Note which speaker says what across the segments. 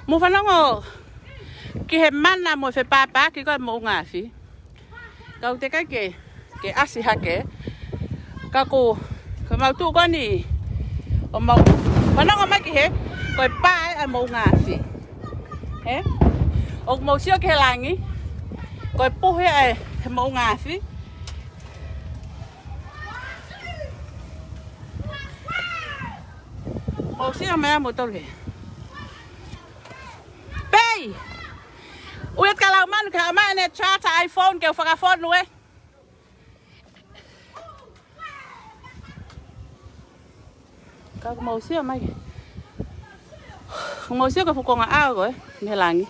Speaker 1: Mo fa no ki he mana mo fe papa ki ko mo nga fi. Ka te ka ke asi hake. Ka ko mau tu ko ni. O mau fa no ma ki he ko pa ai mo nga fi. He? O mo sio ke langi. Ko pu he ai mo nga fi. Mo sio ma mo to le. Hey! Uyat kalau man net charge iPhone ke faka phone lu eh. Ka mau sia mai. Mau sia ka fu ko nga ao rồi, ne langi.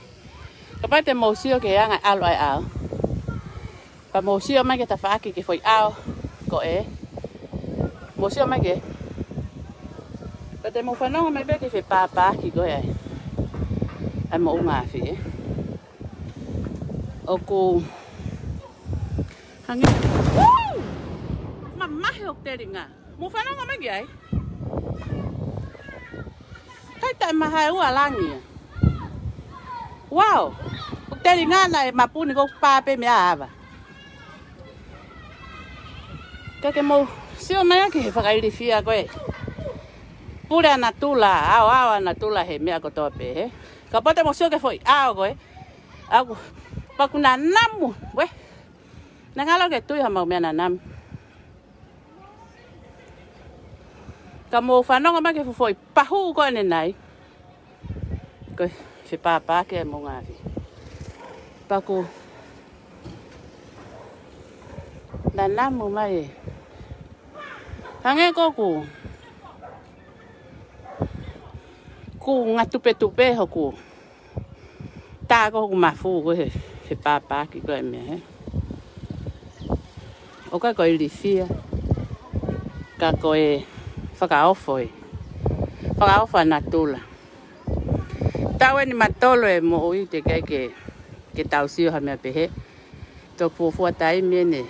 Speaker 1: Ka pa te mau sia ke nga alo ai ao. Pa mau sia mai ke ta fa ke foi ao ko e. Mau sia mai ke. Ka te mau fa no mai be ke fe pa ki go ai. Ai mo nga fi. Oku hangi. Mamma he ok teringa. Mo fa no mai ai. Kai ta ma hai u alangi. Wow. Ok teringa na mapuni ko pa pe me ava. Ka ke mo sio mai ke fa kai fia ko e. Pura na tula, ao na tula he me ko tope he. Kapate mo sio ke foi ao ko e. Aku pakuna namu, we. Nangalo ke tu ha mau me na nam. Kamo fa no ma ke foi pahu ko ne nai. Ko fe papa ke mo ngafi. Paku. Na namu mai. Hange ko ku. Ku ngatupe hoku. Ta ko mafu ko he papa ki ko me. O ka ko ilifia. Ka ko e whakaofoi. Whakaofa na tula. Tawe ni matolo e mo ui te kai ke tausio ha mea pehe. Tō fuafua tai mene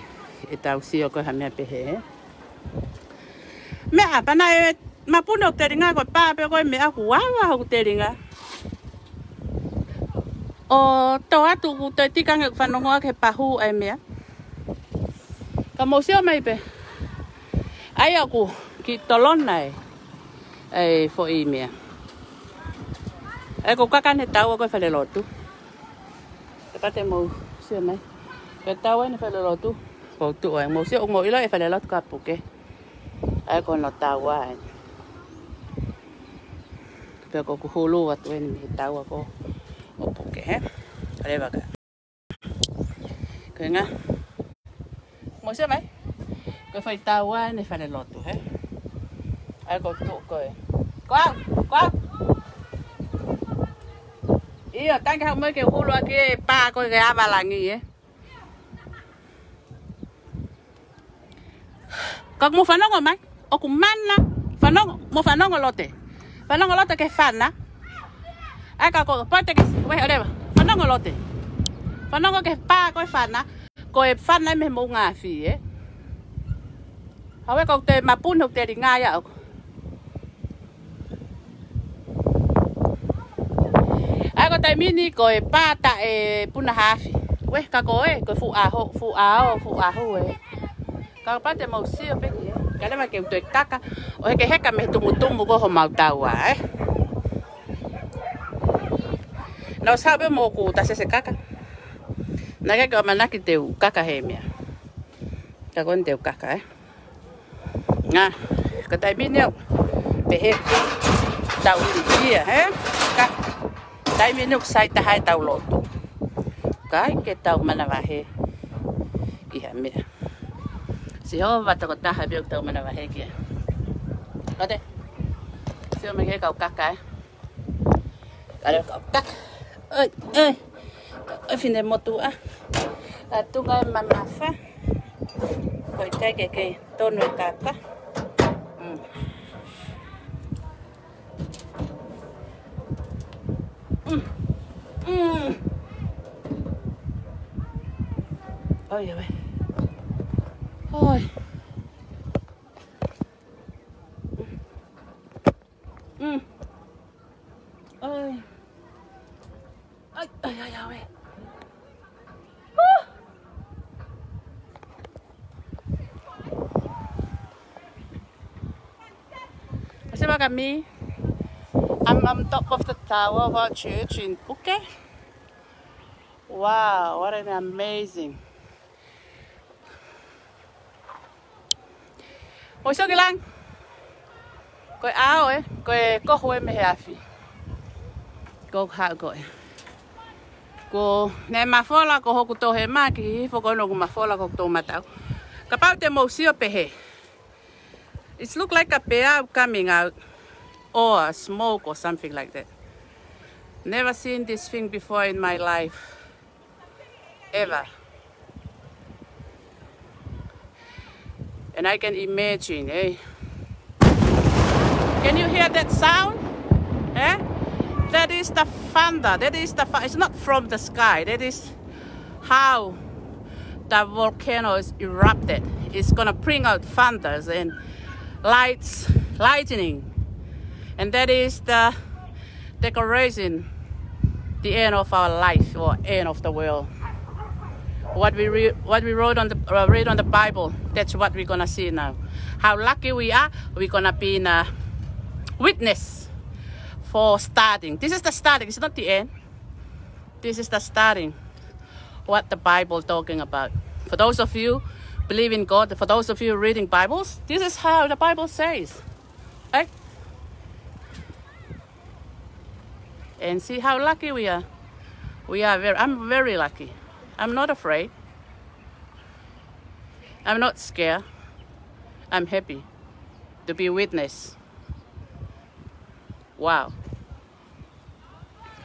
Speaker 1: e tausio ko ha mea pehe. Mea pana e mapuno te ringa ko pape ko mea kuawa ho te ringa. O to atu ku te tikanga whanongoa ke pahu ai mea. Ka mosio mai pe. Ai aku ki tolona e fo i mea. E ko kakane tau ko whale lotu. Te pate mosio mai. Ke tau e ne whale lotu. Ko tu ai mosio o mo ilo e whale lotu ka puke. Ai ko no tau ai. Pe ko ku hulu atu e ni tau ko. Oke, ada baga. Kaya nga. Mo siya mai. Ko fai tawa ni fa le lotu, he. Ai ko tu ko e. Kwang. Iyo, tanga mo ke hulu aki pa ko ke avalangi e. Kag mo fanongo mai. O kumana. Fanongo lote. Fanongo lote ke fana. Aka ko parte que we oreba. Fanongo lote. Fanongo ke pa ko fana. Ko e fana me mo nga fi e. Hawe ko te mapun ho te ringa ya. Ai ko te mini ko e pa ta e puna hafi. We ka ko e ko fu a ho e. Ka parte mo si o pe ki. Ka le ma ke to kaka. O ke heka me tumutumu ko ho mau tawa e. No sabe mo ku ta se kaka. Na ke ka manaki te kaka he mea. Ta kon te kaka Nga, ka tai mineu. Pe he. Tau dia he. Ka. Tai mineu sai ta hai tau lotu. Kai ke tau mana wahe. Ki ha mea. Si ho va ta ko ta ha bi tau mana wahe ki. Ate. Si o me ke ka kaka. Kare ka kaka. Fine motu tunga manafa ko ite ke tono kaka Ôi vậy. Thôi. Ôi. look at me. I'm on top of the tower of our church in Phuket. Wow, what an amazing. Ôi sao cái lăng? Coi áo ấy, coi có hôi mày hả phi? Cô hạ gọi. Cô nè mà phô là cô học tổ hệ mà kì phô cô nó cũng mà phô là học tổ mà tao. Cái bao tiền màu xíu bể hệ. It looks like a bear coming out or a smoke or something like that. Never seen this thing before in my life. Ever. And I can imagine, eh? Can you hear that sound? Eh? That is the thunder. That is the it's not from the sky. That is how the volcano is erupted. It's gonna bring out thunders and lightning, and that is the decoration, the end of our life or end of the world. What we read on the Bible, that's what we're gonna see now. How lucky we are! We're gonna be in a witness for starting. This is the starting. It's not the end. This is the starting. What the Bible talking about? For those of you believe in God, for those of you reading Bibles, this is how the Bible says. Right? And see how lucky we are. I'm very lucky. I'm not afraid. I'm not scared. I'm happy to be witness. Wow.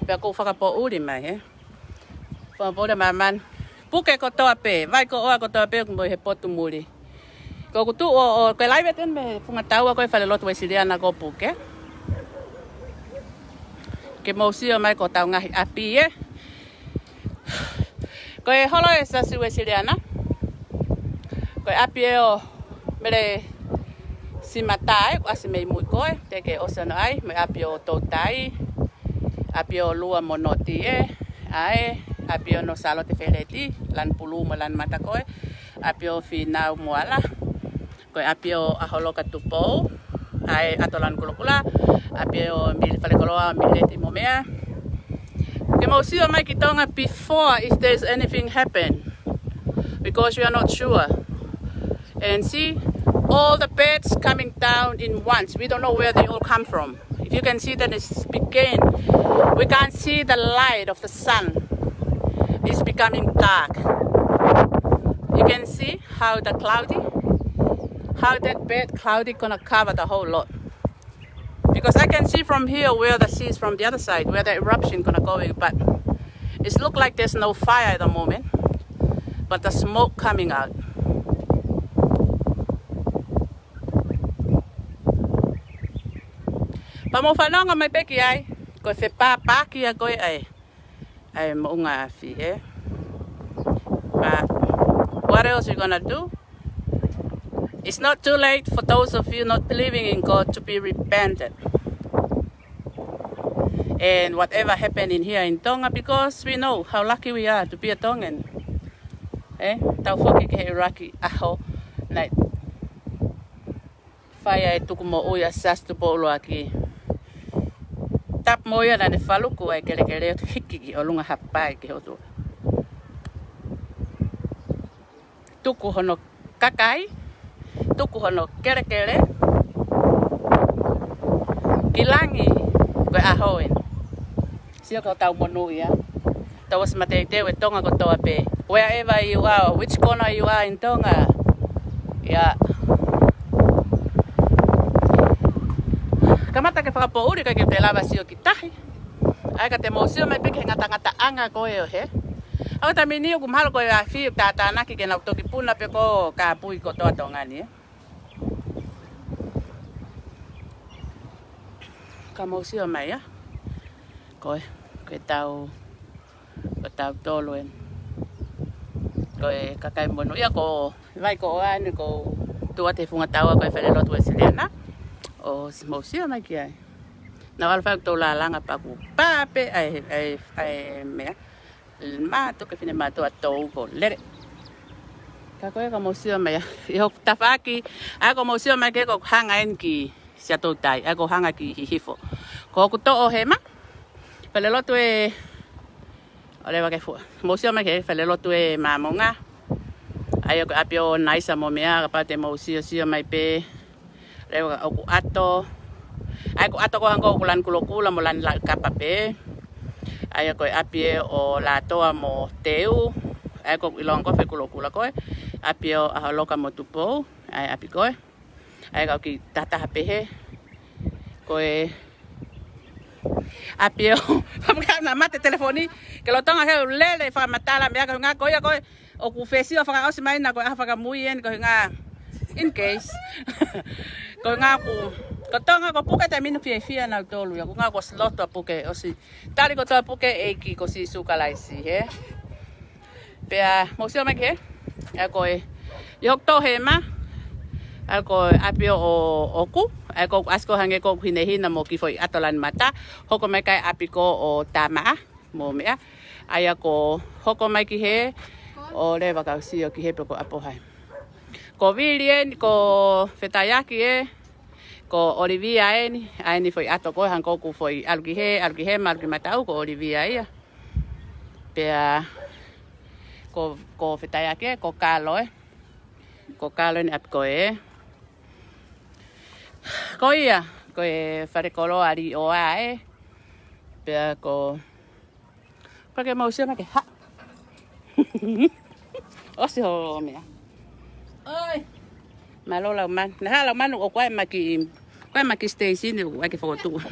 Speaker 1: Bây cô phải có udi mà he. Phải bố mà man. Puke ko toa pe, vai ko oa ko toa pe ko he potu muri. Ko tu o ke live ten me funga taua ko fa lot we siliana ko puke. Ke mo si o mai ko tau ngahi api e. Ko e holo e sa si we siliana. Ko api e o mere si matai ko asi me mui ko te ke osano ai me api o totai. Api o lua monoti e ai apio no salo te feleti lan puluma lan matakoe apio finau muala ko apio aholoka tupo ai atolan kulukula apio mil falekoloa mileti momea ke mosio mai kitonga before if there's anything happen because we are not sure and see all the beds coming down in once. We don't know where they all come from. If you can see that it's began, we can't see the light of the sun. It's becoming dark. You can see how that bed cloudy gonna cover the whole lot. Because I can see from here where the sea is from the other side, where the eruption gonna go in, but it looks like there's no fire at the moment, but the smoke coming out. Pamo fanonga mai peki ai, ko se pa kia ko ai mounga fi eh. But what else you gonna do? It's not too late for those of you not believing in God to be repented. And whatever happened in here in Tonga, because we know how lucky we are to be a Tongan. Eh? Tau foki ke Iraqi aho night. Fire tukumo uya sastu polo aki. Tap moya na ne faluku ai kele hiki o lunga hapai ke hotu. Tuku hono kakai, tuku hono kele kilangi ko ahoen. Sio ko tau monu ya. Tawas mate te we Tonga ko toa pe. Wherever you are, which corner you are in Tonga. Yeah. Kamata ke whakapouri ka ke te lava sio ki tahi. Ai ka te mōsio mai peke ngata anga koe o he. Au ta mini o kumhalo koe a whiu tātānaki ke nau toki puna pe ko ka pui ko toa tongani. Ka mōsio mai ya. Koe tau toluen. Koe kakai monu ia ko vai ko anu ko tua te funga taua koe whele lotu e siliana. O si mōsio mai ki ai. Na wala whau tō la langa paku pape ai mea. Mātu ke whine mātua tōu ko lere. Ka koe ka mōsio mai. I hok tawhaki. Ai ko mōsio mai ke ko hanga en ki sia to tai ai ko hanga ki hifo ko ku to o he ma pele lo tu e ole wa ke fu mo sia ma ke pele lo tu e ma monga ai ko apio naisa mo mea pa te mo sia mai pe le o ku ato ai ko ato ko hanga ko lan kula mo lan la kapa pe ai ko apie o la toa mo teu ai ko ilong ko fe kula ko apio a loka mo tupo ai api ko ai ka ki tata hape ko apio pamka na mate telefoni ke lo tonga he lele fa matala me ka nga ko ya ko o ku fesi o fa o se mai na ko fa ka muy en ko nga in case ko nga ko tonga ko puke te minu fia na tolu ya ko nga ko slot to puke o si tali ko to puke e ki ko si sukalai si he pe mo se me ke ya ko yo to he ma ako apio o oku ako asko hange ko hinehina mo ki foi atolan mata hoko mai kai apiko o tama mo mea aya ko hoko mai ki he o le waka si o ki he ko apo hai ko vilien ko fetayaki ko olivia ai foi ato ko han ko ku foi algi he margi mata ko olivia ia pe ko fetayaki ko kalo ni apiko ko ia ko fare kolo ari o pe ko porque mo se ma ke ha o se ho me ai malo la man na la man o ko ma ki station ni o ke foto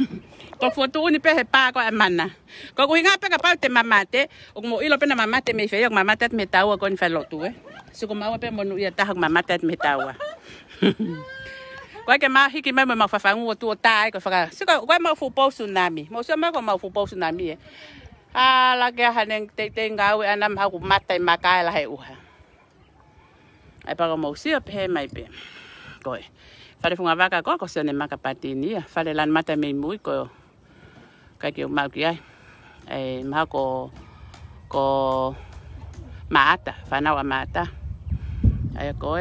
Speaker 1: ko foto ni pe pa ko mana ko hinga pe ka pa te mamate o mo ilo pe na mamate me fe yo mamate me tawa ko ni fa lo tu so ko ma pe mo nu ia ta mamate me tawa ko ke ma hiki me ma fa fangu tu tai ko fa so ko ma fu po tsunami mo so ma ko ma fu po tsunami la ke hanen te ngawe anam ha ku matai makai la he uha ai pa ko mo si pe mai pe ko fa funga vaka ko se ne maka patini fa le lan mata me mui ko ka ke ma ki ai ma ko mata fa na wa mata ai ko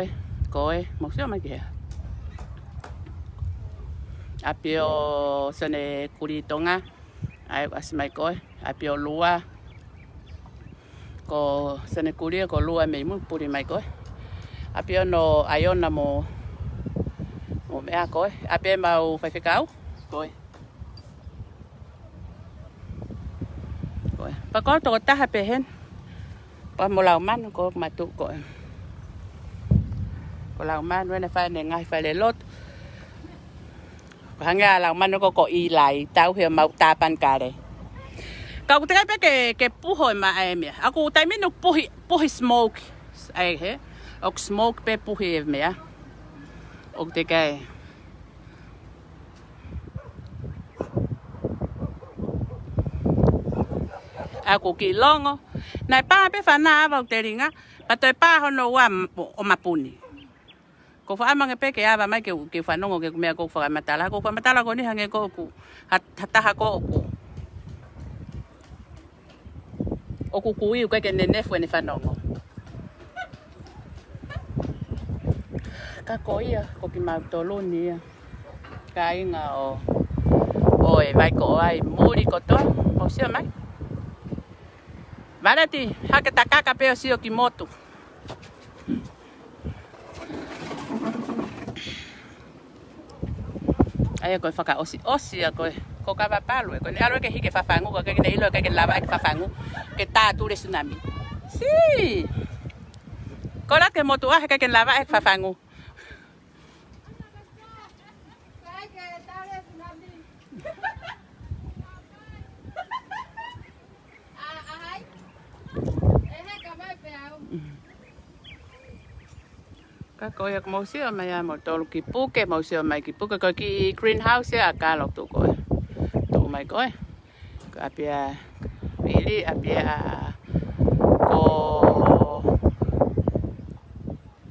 Speaker 1: mo so ma ki apio sone kuritonga ai asmai ko apio lua ko sone kuri ko lua me mu puri mai ko apio no ayona mo mea ko apio mau fai ficau ko pa ko to ta hape hen pa mo lau man ko matu ko lau man when fa ne ngai fa le lot hanga la mano ko i lai tau he mau tapan kare ka ku te pe ke puho ma ai me aku tai minu puhi smoke ai he ok smoke pe puhi me ok te kai aku ki longo nai pa pe fa na va te ringa pa te pa hono wa o mapuni ko fa amang pe ke aba mai ke fa nongo ke me ko fa matala ko ni hange ko ku hata ko ku ku ke nene fu ne fa nongo ka ko ia ko ki ma to lo ni ka inga o vai ko ai muri ko to o sia mai Varati hake takaka pe o sio ki moto ai ko faka osi ko ka va palo ko ni alo ke hike fa fangu ko ke ne ilo ke lava ke fa fangu ke ta tu le tsunami si ko la ke moto ke lava ke fa fangu ka ko ya mo sia mai mo tolu ki puke mo sia mai ki puke ko ki greenhouse ya ka lo tu ko mai ko apia ili apia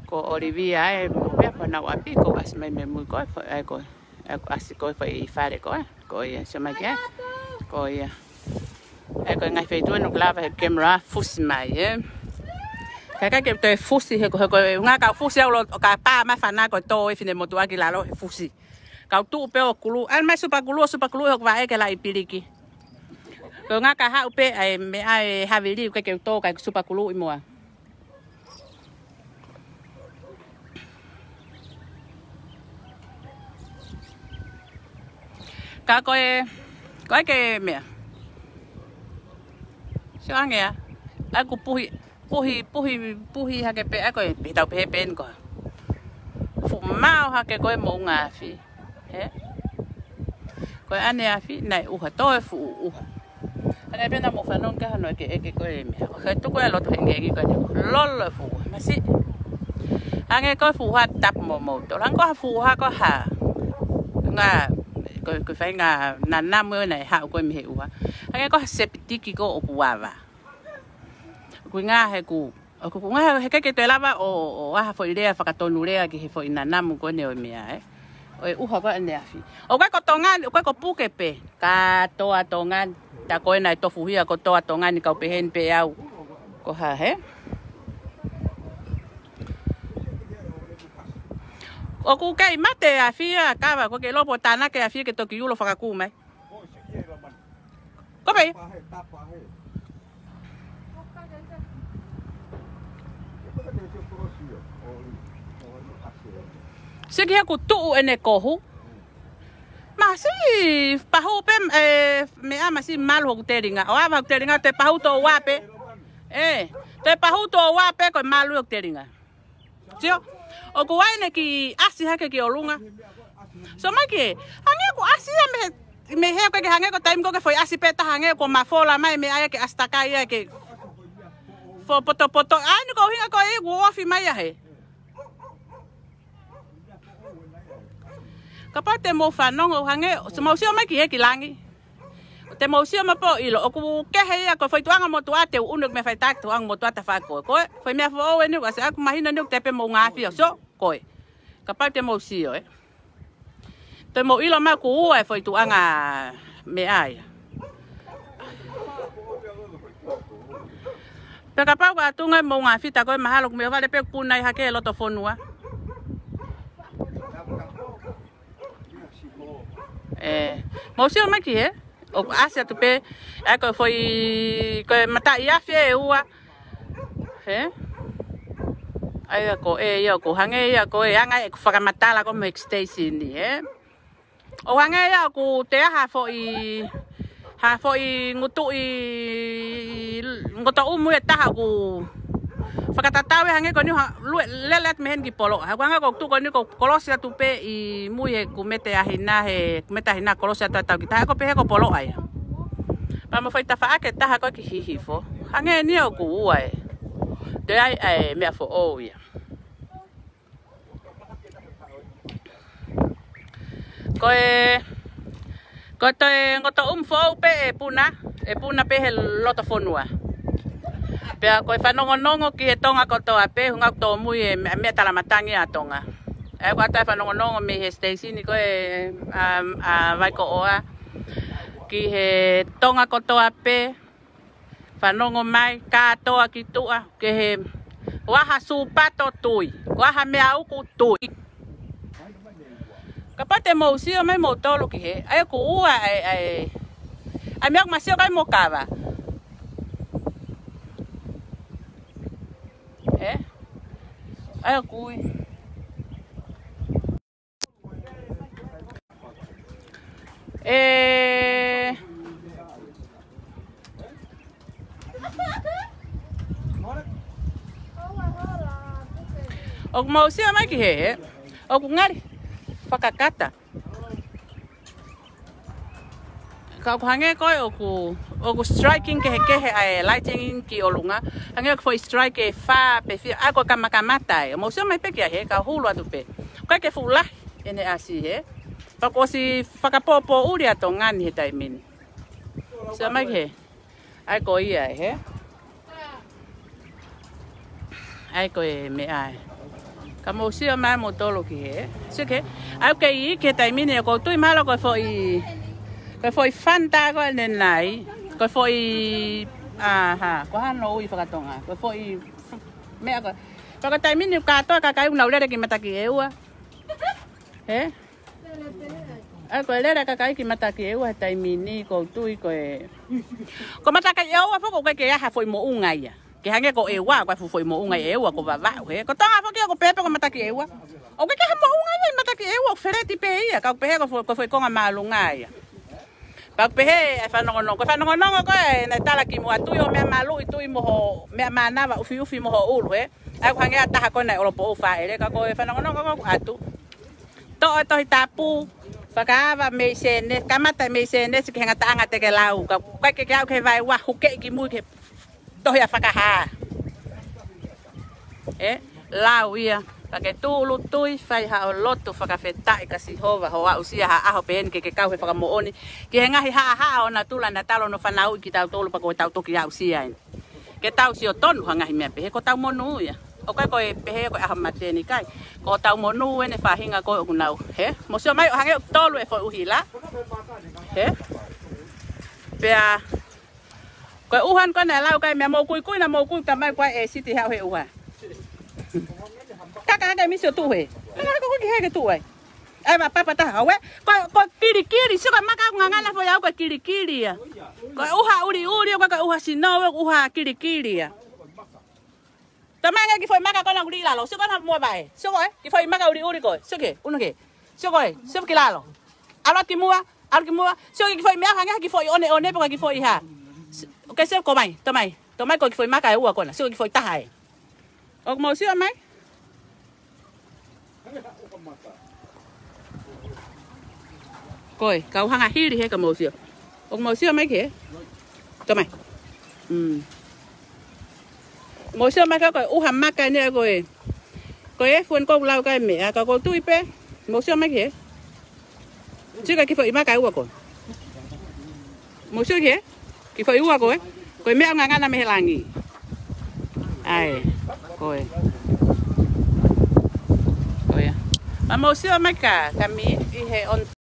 Speaker 1: ko olivia pe pa na api ko as mai me mu ko as ko fa I fare ko ya sia mai ko ya ko ngai fe tu no clava camera fusi mai Kaka ke te fusi he ko nga ka fusi lo ka pa ma fana ko to e fine moto aki la lo fusi kau tu pe o kulu an mai super kulu hok va e ke la ipiliki ko nga ka ha upe ai me ai havili ke to ka super kulu I moa ka ko ke me Siangnya, aku puhi hake pe aku pitau pe pen ko. Fu mau hake ko mo ngafi. He. Ko ane afi nai uha to fu u. Ane pe na mo fanon ka no ke ko me. Ka tu ko lo to nge ko lol fu. Masi. Ane ko fu ha tap mo to. Lang ko fu ha ko ha. Nga ko fai nga na mo nai ha ko me u. Ane ko septiki ko o kuava. Ku nga he ku nga he ke te lava o ha foi rea fakatonu rea ki he foi nana mu ko ne o mea o uha ko ne afi. O ko tongan o ko puke pe ka to atongan ta ko na to fuhia ko to atongan ni ka pe hen pe au ko ha he. O ku kai mate afi ka ba ko ke lo botana ke afi ke to ki ulo fakaku mai. Ko pe Sige ku tu ene kohu. Masi pahu pe me ama si mal ho teringa. O ava teringa te pahu to wape. Te pahu to wape ko mal ho teringa. Sio. O ku ene ki asi hake ki olunga. So maki, hange ku asi me he ko ke hange ko time ko ke foi asi peta hange ko mafola mai me aya ke astaka ia ke fo poto ani ko hinga ko e wo fi mai he. Kapag te mo fanong o hange so mo sio mai ki he ki langi. Te mo sio ma po ilo o ku ke he ko foi tuanga mo tua te unuk me fai tak tuang mo tua ta fa ko foi me fo o ni ko sa aku mahina ni te pe mo ngafi so ko. Kapag te mo sio te mo ilo ma ku e foi tuanga me ai. Pe kapag wa tunga mo ngafi ta ko mahalo me vale pe punai hake lo to fonua. Mau sio mai ki he o asia tu pe ko foi ko mata ia fe ua he ai ko ia ko hange ia ko anga e fa mata la ko me station ni he o hange ia ko te ha foi ngutu ngoto umu e ta ko fakatatawe hange ko ni lelet mehen ki polo ha kwanga ko tu ko ni ko kolosia tu pe I muye ku mete ahina he meta hina kolosia ta ta kita ko pe ko polo ai pa mo faita fa ke ta ko ki hihifo hange ni o ku uai de ai me fo o ya ko to ngoto fo pe puna pe he loto fonua Pea koe whanongonongo ki he tonga kotoa pe hunga to mui e mea talamatangi a tonga. E koe atai whanongonongo me he station koe waiko oa ki he tonga kotoa pe whanongo mai katoa ki tua ki he waha supato tui, waha mea uku tui. Ka pate mo usio mai mo tolu ki he, ai ku ua ai mea kumasio kai mo kawa. Ai kui o mau sia mai ki he o ngari fakakata ka hange ko o ku striking ke ai lighting ki olunga hange ko strike e fa pe fi ako kamakamata mo so mai pe ki he ka hulu atu pe ka ke fula ene asi he pa ko si fakapopo uri atongan he taimin so mai he ai ko ia he ai ko me ai ka mo si mai mo tolo ki he so ke ai ke I ke taimin ko tu malo ko foi fanta ko ne nai ko foi ko hano ui whakatonga ko foi mea ko whakatai mini katoa ka kai unau lere ki mata ki eua he Ko le ra ka kai ki mata ki e wa tai mini ko tui ko mata ka yo wa ko ke ya ha foi mo unga ya ke hange ko e wa ko foi mo unga e wa ko va he ko tanga fo ki ko pepe ko mata ki e wa o ke ha mo unga ya mata ki e wa fereti pe ya ka pe ko foi ko ma lunga ya pa pe he fa no ko na tala ki mo atu yo me malu itu mo ho me mana va ufi mo ho ulu he ai ko hange ata ko na o po fa ele ka ko fa no ko atu to tapu Pagava me sene, kamata me sene se kenga tanga te ke lau ka ke ke vai wa huke ki mu ke tohia fakaha. Lau ia ka ke tulu tui fai ha o lotu fakafeta ka si hova ho wa usia ha aho pen ke kau he fakamooni ki henga ha ona tula na talo no fanau ki tau tolu pa ko tau toki ya usia ke tau si o tonu hanga hi me pe ko tau monu ia o kai ko pehe ko ahamate ni kai ko tau monu ene fa hinga ko kunau he mo sio mai hange tolu e fo uhila he pea ko uhan ko na lau kai me mo kui na mo kui tamai kwa e siti ha he uha kaka ga mi sio tu he ko he ke tu ai ai ba papa ta hawe ko kiri sio ka maka nganga fo ya ko kiri ya ko uha uri ko uha sino uha kiri ya Tamanga ki foi maka kona uri lalo, sio kana mo bae. Sio ko ki foi maka uri ko. Sio ke, uno ke. Sio ko, sio ki lalo. Ala ki mua, sio ki foi maka nga ki foi one pa ki foi ha. Okay, sio ko mai, tomai ko ki foi maka e ua kona. Sio ki foi tahai. O mo sio mai? Koi, kau hanga hiri he ka mo sio. O mo sio mai ke? Tomai. Mo sio mai ka ko uha maka ni ko e fun ko lau ka me ka ko tui pe mo sio mai ke chika ki foi maka ua ko mo sio ke ki foi ua ko me nga na me langi ai ko ya mo sio mai ka mi i he on